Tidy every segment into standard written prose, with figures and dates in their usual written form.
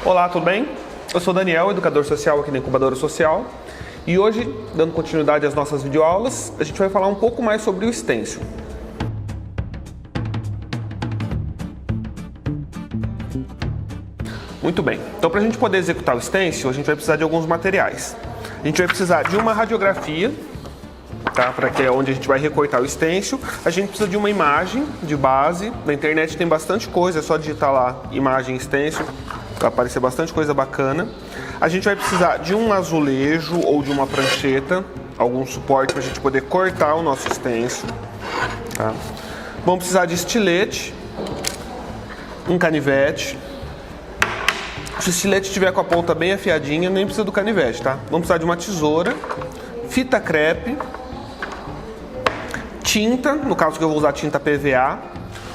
Olá, tudo bem? Eu sou o Daniel, educador social aqui na Incubadora Social. E hoje, dando continuidade às nossas videoaulas, a gente vai falar um pouco mais sobre o stencil. Muito bem, então para a gente poder executar o stencil, a gente vai precisar de alguns materiais. A gente vai precisar de uma radiografia, tá? Para que é onde a gente vai recortar o stencil. A gente precisa de uma imagem de base. Na internet tem bastante coisa, é só digitar lá imagem stencil, vai aparecer bastante coisa bacana. A gente vai precisar de um azulejo ou de uma prancheta, algum suporte para a gente poder cortar o nosso stencil, tá? Vamos precisar de estilete, um canivete. Se o estilete estiver com a ponta bem afiadinha, nem precisa do canivete, tá? Vamos precisar de uma tesoura, fita crepe, tinta, no caso que eu vou usar tinta PVA,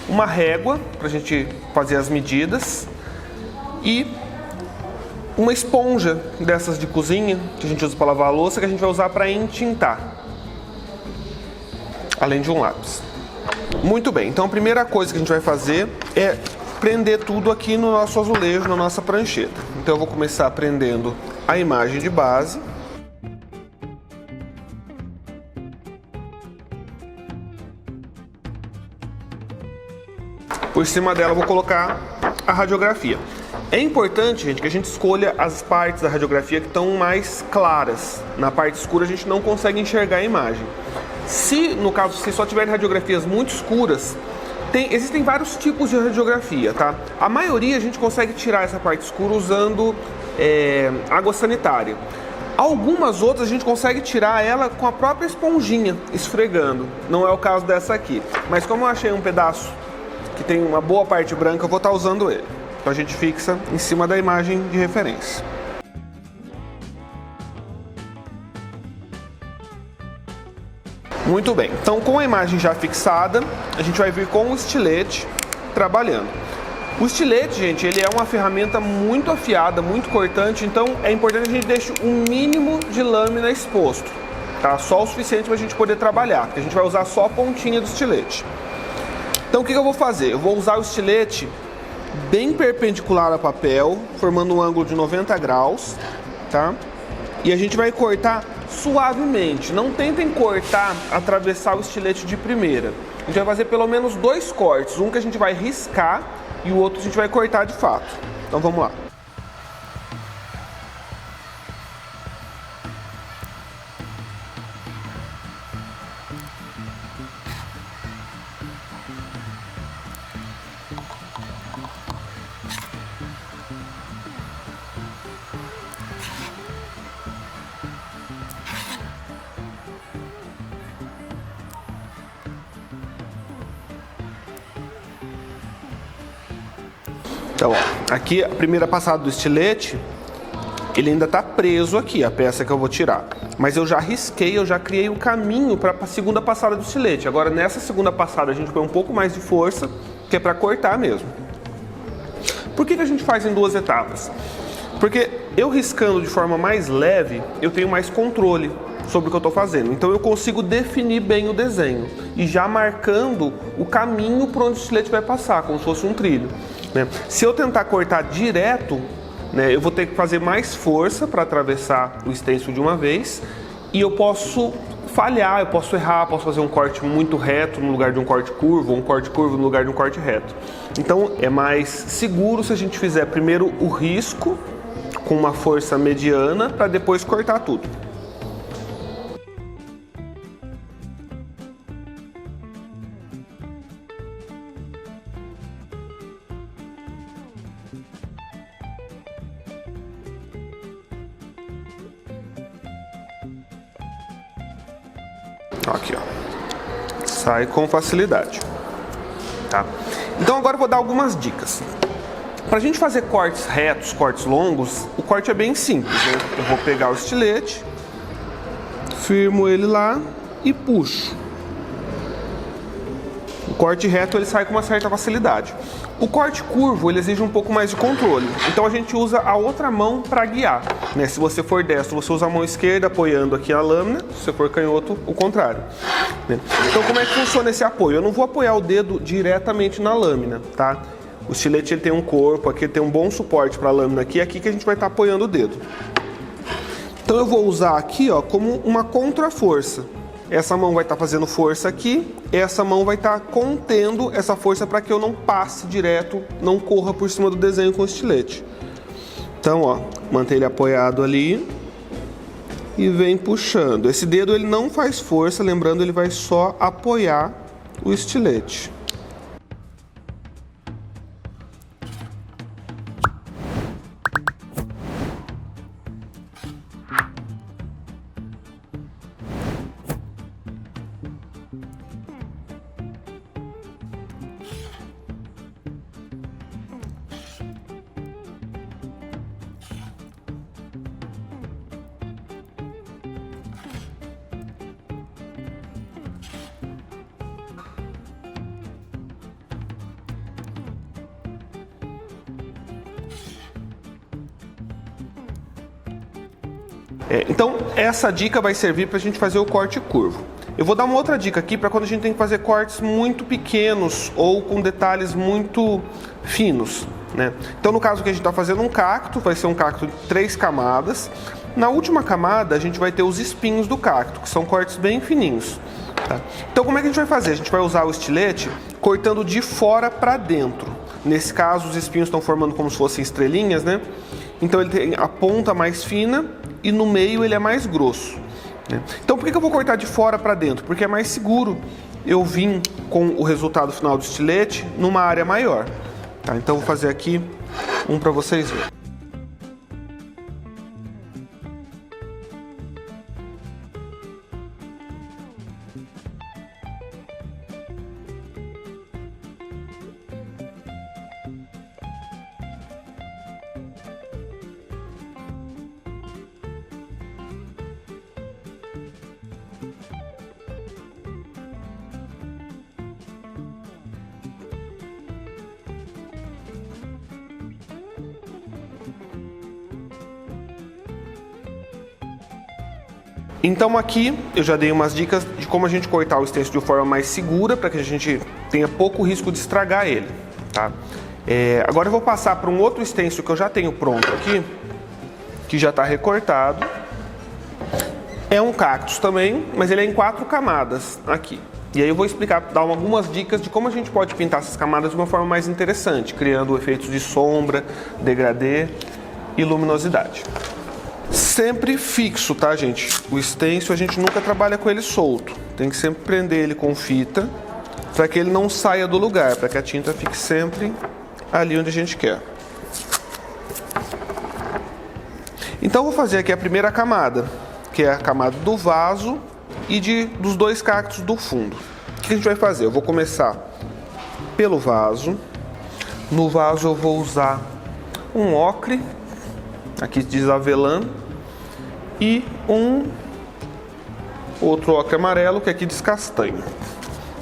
uma régua para a gente fazer as medidas e uma esponja dessas de cozinha que a gente usa para lavar a louça, que a gente vai usar para entintar, além de um lápis. Muito bem, então a primeira coisa que a gente vai fazer é prender tudo aqui no nosso azulejo, na nossa prancheta. Então eu vou começar prendendo a imagem de base. Por cima dela eu vou colocar a radiografia. É importante, gente, que a gente escolha as partes da radiografia que estão mais claras. Na parte escura a gente não consegue enxergar a imagem. Se, no caso, se só tiver radiografias muito escuras, existem vários tipos de radiografia, tá? A maioria a gente consegue tirar essa parte escura usando água sanitária. Algumas outras a gente consegue tirar ela com a própria esponjinha, esfregando. Não é o caso dessa aqui. Mas como eu achei um pedaço que tem uma boa parte branca, eu vou estar usando ele. Então a gente fixa em cima da imagem de referência. Muito bem, então com a imagem já fixada, a gente vai vir com o estilete trabalhando. O estilete, gente, ele é uma ferramenta muito afiada, muito cortante, então é importante que a gente deixe um mínimo de lâmina exposto, tá? Só o suficiente para a gente poder trabalhar, porque a gente vai usar só a pontinha do estilete. Então o que eu vou fazer? Eu vou usar o estilete bem perpendicular ao papel, formando um ângulo de 90 graus, tá? E a gente vai cortar suavemente. Não tentem cortar, atravessar o estilete de primeira. A gente vai fazer pelo menos dois cortes. Um que a gente vai riscar e o outro a gente vai cortar de fato. Então vamos lá. Então, ó, aqui a primeira passada do estilete, ele ainda está preso aqui, a peça que eu vou tirar. Mas eu já risquei, eu já criei o caminho para a segunda passada do estilete. Agora nessa segunda passada a gente põe um pouco mais de força, que é para cortar mesmo. Por que a gente faz em duas etapas? Porque eu riscando de forma mais leve, eu tenho mais controle sobre o que eu estou fazendo. Então eu consigo definir bem o desenho e já marcando o caminho por onde o estilete vai passar, como se fosse um trilho, né? Se eu tentar cortar direto, né, eu vou ter que fazer mais força para atravessar o stencil de uma vez e eu posso falhar, eu posso errar, posso fazer um corte muito reto no lugar de um corte curvo, ou um corte curvo no lugar de um corte reto. Então é mais seguro se a gente fizer primeiro o risco com uma força mediana para depois cortar tudo. Aqui, ó, sai com facilidade, tá? Então agora eu vou dar algumas dicas. Pra gente fazer cortes retos, cortes longos, o corte é bem simples, né? Eu vou pegar o estilete, firmo ele lá e puxo. O corte reto ele sai com uma certa facilidade. O corte curvo ele exige um pouco mais de controle, então a gente usa a outra mão para guiar, né? Se você for destro, você usa a mão esquerda apoiando aqui a lâmina, se você for canhoto, o contrário, né? Então como é que funciona esse apoio? Eu não vou apoiar o dedo diretamente na lâmina, tá? O estilete ele tem um corpo, aqui ele tem um bom suporte para a lâmina aqui, é aqui que a gente vai estar apoiando o dedo. Então eu vou usar aqui, ó, como uma contra-força. Essa mão vai estar fazendo força aqui, essa mão vai estar contendo essa força para que eu não passe direto, não corra por cima do desenho com o estilete. Então, ó, mantém ele apoiado ali e vem puxando. Esse dedo ele não faz força, lembrando, ele vai só apoiar o estilete. Então, essa dica vai servir para a gente fazer o corte curvo. Eu vou dar uma outra dica aqui para quando a gente tem que fazer cortes muito pequenos ou com detalhes muito finos, né? Então, no caso que a gente está fazendo um cacto, vai ser um cacto de 3 camadas. Na última camada, a gente vai ter os espinhos do cacto, que são cortes bem fininhos. Tá? Então, como é que a gente vai fazer? A gente vai usar o estilete cortando de fora para dentro. Nesse caso, os espinhos estão formando como se fossem estrelinhas, né? Então, ele tem a ponta mais fina e no meio ele é mais grosso, né? Então por que eu vou cortar de fora para dentro? Porque é mais seguro eu vir com o resultado final do estilete numa área maior, tá? Então vou fazer aqui um para vocês verem. Então aqui eu já dei umas dicas de como a gente cortar o stencil de forma mais segura para que a gente tenha pouco risco de estragar ele, tá? Agora eu vou passar para um outro stencil que eu já tenho pronto aqui, que já está recortado. É um cactus também, mas ele é em 4 camadas aqui. E aí eu vou explicar, dar algumas dicas de como a gente pode pintar essas camadas de uma forma mais interessante, criando efeitos de sombra, degradê e luminosidade. Sempre fixo, tá, gente? O stencil a gente nunca trabalha com ele solto. Tem que sempre prender ele com fita para que ele não saia do lugar, para que a tinta fique sempre ali onde a gente quer. Então eu vou fazer aqui a primeira camada, que é a camada do vaso e dos 2 cactos do fundo. O que a gente vai fazer? Eu vou começar pelo vaso. No vaso eu vou usar um ocre, aqui diz avelã, e um outro ocre amarelo, que aqui diz castanho.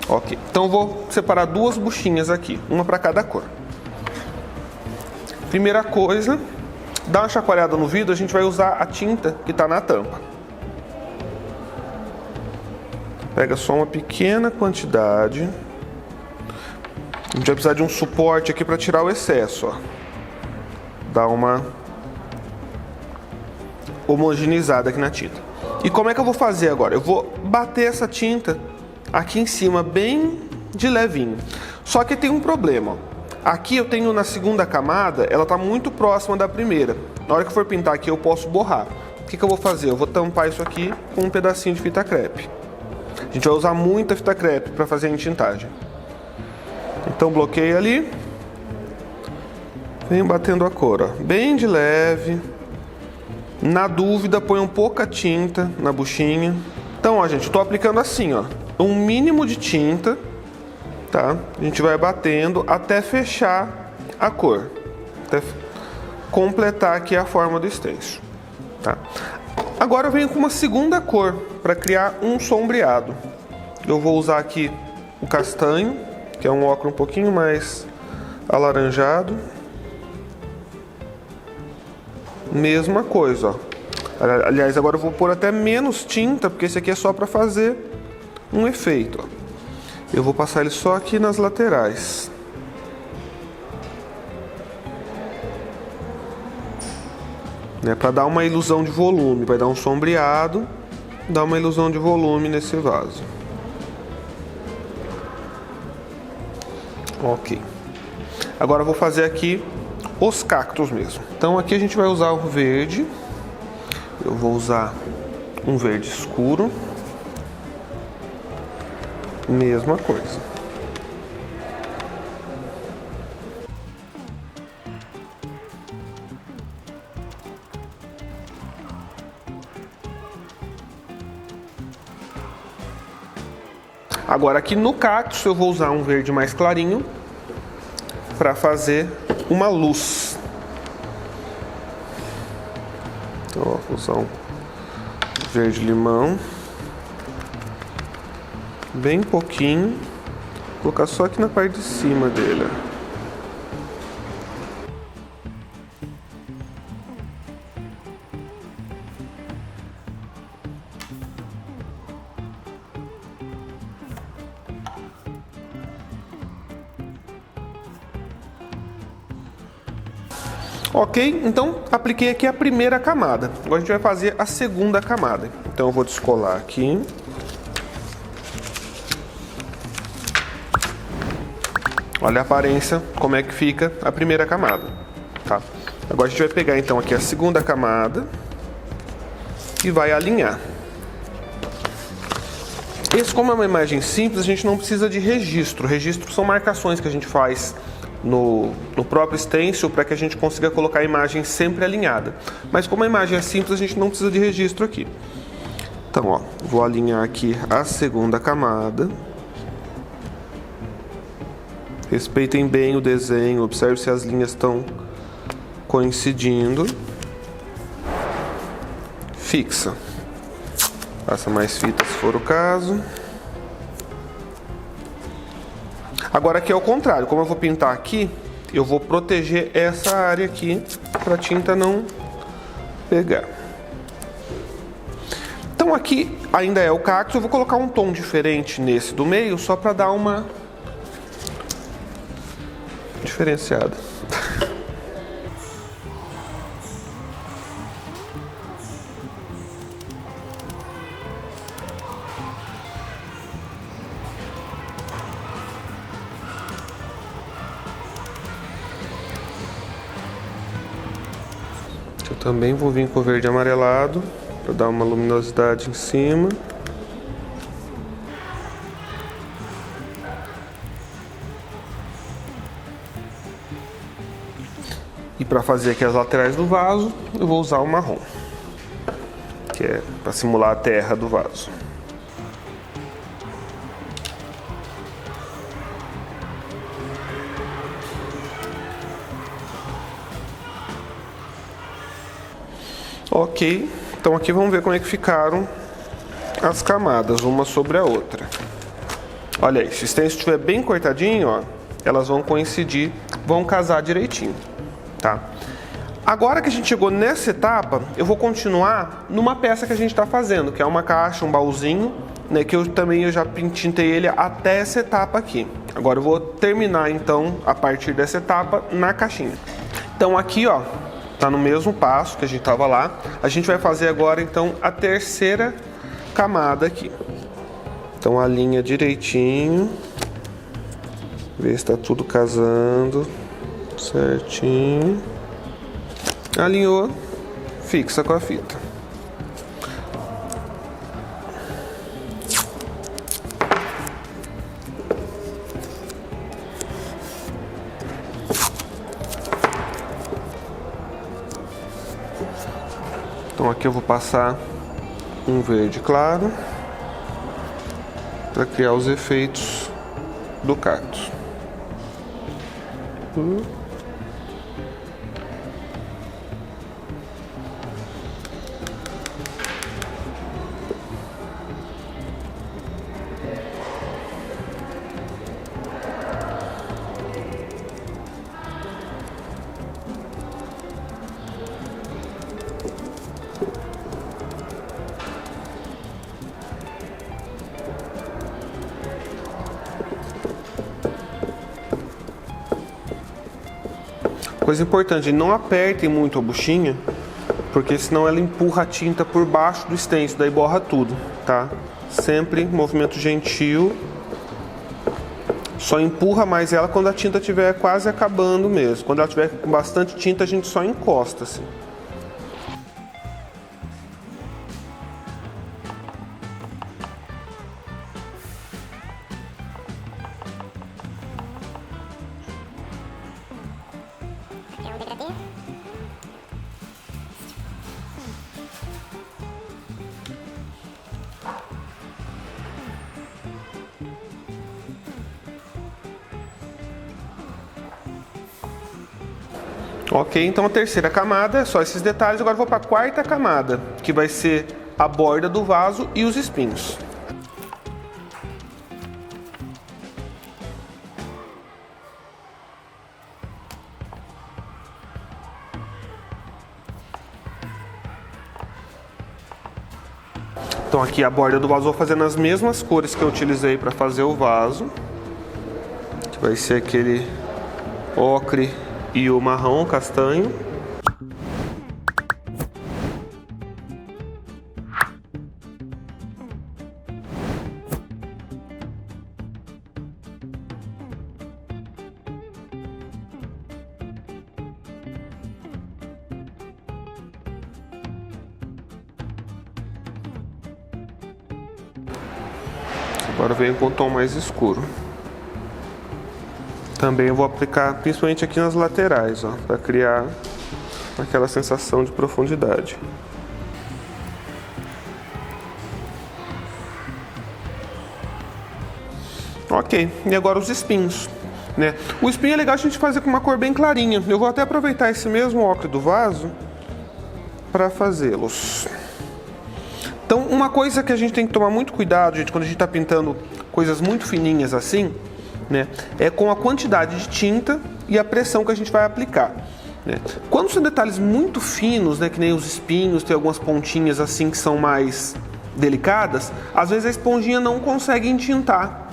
Ok, então eu vou separar 2 buchinhas aqui, uma para cada cor. Primeira coisa, dá uma chacoalhada no vidro, a gente vai usar a tinta que está na tampa. Pega só uma pequena quantidade. A gente vai precisar de um suporte aqui para tirar o excesso, ó. Dá uma homogeneizada aqui na tinta. E como é que eu vou fazer agora? Eu vou bater essa tinta aqui em cima, bem de levinho. Só que tem um problema, ó. Aqui eu tenho na segunda camada, ela está muito próxima da primeira. Na hora que eu for pintar aqui eu posso borrar. O que eu vou fazer? Eu vou tampar isso aqui com um pedacinho de fita crepe. A gente vai usar muita fita crepe para fazer a entintagem. Então bloqueia ali. Vem batendo a cor, ó, bem de leve. Na dúvida, põe um pouca tinta na buchinha. Então, ó, gente, estou aplicando assim, ó, um mínimo de tinta, tá? A gente vai batendo até fechar a cor, até completar aqui a forma do stencil, tá? Agora eu venho com uma segunda cor para criar um sombreado. Eu vou usar aqui o castanho, que é um ocre um pouquinho mais alaranjado. Mesma coisa, ó. Aliás, agora eu vou pôr até menos tinta, porque esse aqui é só para fazer um efeito, ó. Eu vou passar ele só aqui nas laterais. né? Para dar uma ilusão de volume, vai dar um sombreado, dá uma ilusão de volume nesse vaso. Ok. Agora eu vou fazer aqui os cactos mesmo. Então aqui a gente vai usar o verde. Eu vou usar um verde escuro. Mesma coisa. Agora aqui no cactus eu vou usar um verde mais clarinho para fazer uma luz. Então, ó, vou usar um verde limão, bem pouquinho, vou colocar só aqui na parte de cima dele. Ok, então apliquei aqui a primeira camada. Agora a gente vai fazer a segunda camada. Então eu vou descolar aqui. Olha a aparência, como é que fica a primeira camada, tá? Agora a gente vai pegar então aqui a segunda camada e vai alinhar. Esse, como é uma imagem simples, a gente não precisa de registro. Registro são marcações que a gente faz no próprio stencil para que a gente consiga colocar a imagem sempre alinhada. Mas como a imagem é simples, a gente não precisa de registro aqui. Então, ó, vou alinhar aqui a segunda camada. Respeitem bem o desenho, observe se as linhas estão coincidindo. Fixa. Passa mais fita se for o caso. Agora aqui é o contrário, como eu vou pintar aqui, eu vou proteger essa área aqui para a tinta não pegar. Então aqui ainda é o cactus, eu vou colocar um tom diferente nesse do meio, só para dar uma diferenciada. Eu também vou vir com o verde amarelado para dar uma luminosidade em cima. E para fazer aqui as laterais do vaso, eu vou usar o marrom, que é para simular a terra do vaso. Ok, então aqui vamos ver como é que ficaram as camadas, uma sobre a outra. Olha aí, se o stencil estiver bem cortadinho, ó, elas vão coincidir, vão casar direitinho, tá? Agora que a gente chegou nessa etapa, eu vou continuar numa peça que a gente está fazendo, que é uma caixa, um baúzinho, né, que eu já tintei ele até essa etapa aqui. Agora eu vou terminar então a partir dessa etapa na caixinha. Então aqui, ó, tá no mesmo passo que a gente tava lá. A gente vai fazer agora então a terceira camada aqui. Então alinha direitinho, vê se tá tudo casando certinho. Alinhou, fixa com a fita. Então aqui eu vou passar um verde claro para criar os efeitos do cactus. Coisa importante, não apertem muito a buchinha, porque senão ela empurra a tinta por baixo do stencil, daí borra tudo, tá? Sempre movimento gentil. Só empurra mais ela quando a tinta estiver quase acabando mesmo. Quando ela estiver com bastante tinta, a gente só encosta assim. Ok, então a terceira camada é só esses detalhes. Agora eu vou para a quarta camada, que vai ser a borda do vaso e os espinhos. Então aqui a borda do vaso eu vou fazer nas mesmas cores que eu utilizei para fazer o vaso, que vai ser aquele ocre e o marrom castanho. Agora venho com um tom mais escuro. Também eu vou aplicar principalmente aqui nas laterais, ó, para criar aquela sensação de profundidade. Ok, e agora os espinhos, né? O espinho é legal a gente fazer com uma cor bem clarinha. Eu vou até aproveitar esse mesmo ocre do vaso para fazê-los. Então, uma coisa que a gente tem que tomar muito cuidado, gente, quando a gente está pintando coisas muito fininhas assim, né, é com a quantidade de tinta e a pressão que a gente vai aplicar, né? Quando são detalhes muito finos, né, que nem os espinhos, tem algumas pontinhas assim que são mais delicadas, às vezes a esponjinha não consegue entintar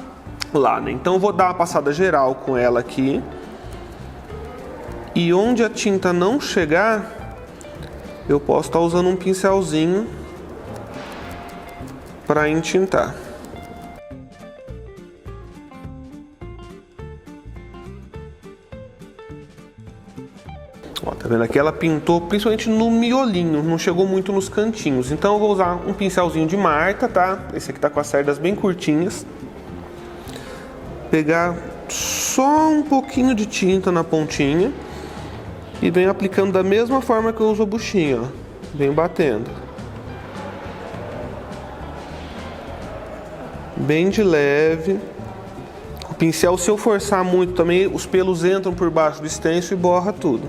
lá, né? Então eu vou dar uma passada geral com ela aqui. E onde a tinta não chegar, eu posso estar usando um pincelzinho para entintar. Ó, tá vendo aqui? Ela pintou principalmente no miolinho, não chegou muito nos cantinhos. Então eu vou usar um pincelzinho de marca, tá? Esse aqui tá com as cerdas bem curtinhas. Pegar só um pouquinho de tinta na pontinha e venho aplicando da mesma forma que eu uso a buchinha, ó. Venho batendo. Bem de leve. O pincel, se eu forçar muito também, os pelos entram por baixo do stencil e borra tudo.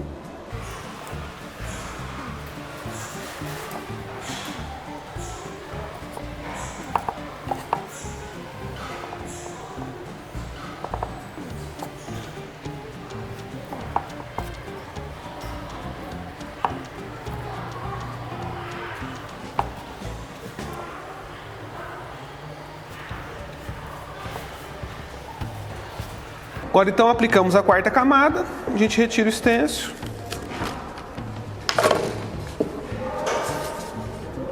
Agora então aplicamos a quarta camada, a gente retira o stencil.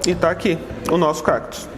E tá aqui o nosso cactus.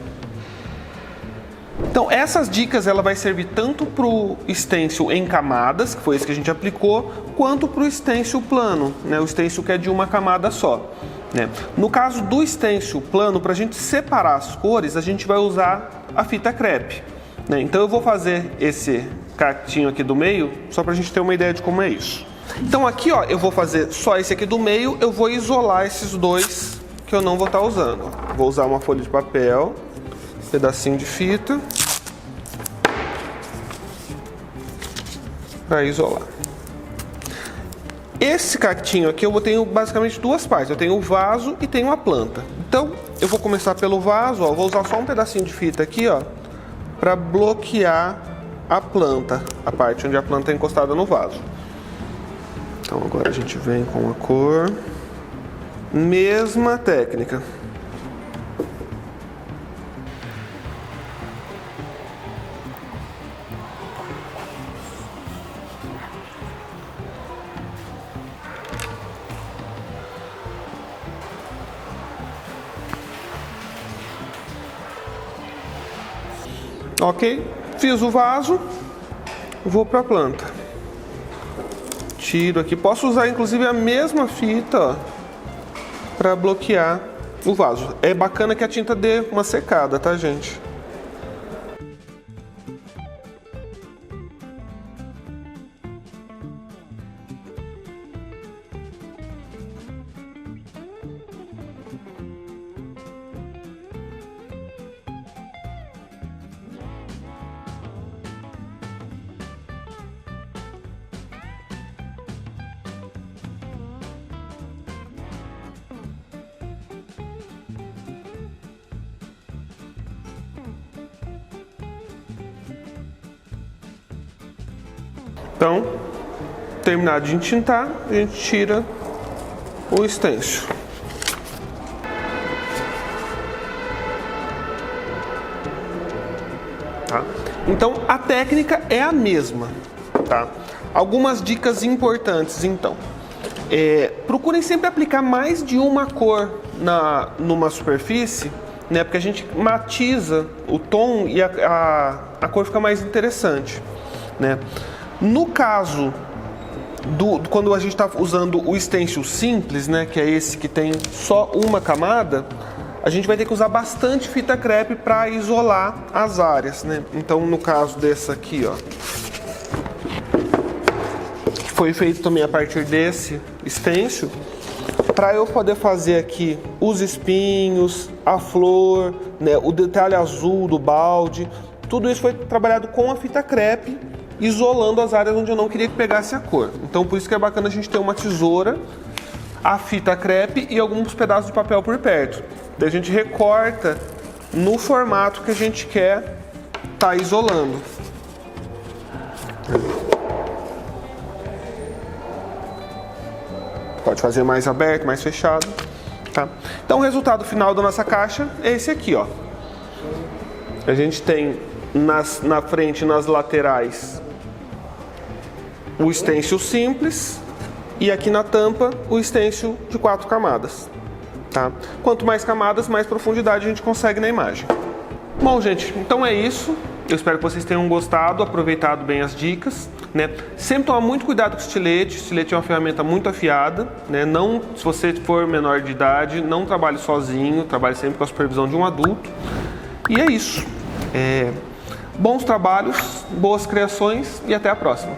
Então essas dicas ela vai servir tanto para o stencil em camadas, que foi esse que a gente aplicou, quanto para o stencil plano, né? O stencil que é de uma camada só, né? No caso do stencil plano, para a gente separar as cores, a gente vai usar a fita crepe, né? Então eu vou fazer esse cactinho aqui do meio, só pra gente ter uma ideia de como é isso. Então aqui, ó, eu vou fazer só esse aqui do meio, eu vou isolar esses dois que eu não vou estar usando. Vou usar uma folha de papel, um pedacinho de fita, para isolar. Esse cactinho aqui eu tenho basicamente duas partes, eu tenho o vaso e tenho a planta. Então eu vou começar pelo vaso, ó, vou usar só um pedacinho de fita aqui, ó, para bloquear a planta, a parte onde a planta é encostada no vaso. Então agora a gente vem com a cor, mesma técnica. Ok? Fiz o vaso, vou para a planta. Tiro aqui. Posso usar inclusive a mesma fita para bloquear o vaso. É bacana que a tinta dê uma secada, tá, gente? Então, terminado de entintar, a gente tira o stencil. Tá? Então, a técnica é a mesma. Tá? Algumas dicas importantes, então. Procurem sempre aplicar mais de uma cor numa superfície, né? Porque a gente matiza o tom e a cor fica mais interessante, né? No caso quando a gente está usando o stencil simples, né, que é esse que tem só uma camada, a gente vai ter que usar bastante fita crepe para isolar as áreas, né? Então, no caso dessa aqui, ó, que foi feito também a partir desse stencil, para eu poder fazer aqui os espinhos, a flor, né, o detalhe azul do balde, tudo isso foi trabalhado com a fita crepe, isolando as áreas onde eu não queria que pegasse a cor. Então, por isso que é bacana a gente ter uma tesoura, a fita crepe e alguns pedaços de papel por perto. Daí a gente recorta no formato que a gente quer tá isolando. Pode fazer mais aberto, mais fechado, tá? Então, o resultado final da nossa caixa é esse aqui, ó. A gente tem na frente e nas laterais o stencil simples e aqui na tampa o stencil de 4 camadas, tá? Quanto mais camadas, mais profundidade a gente consegue na imagem. Bom, gente, então é isso. Eu espero que vocês tenham gostado, aproveitado bem as dicas, né? Sempre tomar muito cuidado com o estilete. O estilete é uma ferramenta muito afiada, né? Não, se você for menor de idade, não trabalhe sozinho, trabalhe sempre com a supervisão de um adulto. E é isso. Bons trabalhos, boas criações e até a próxima.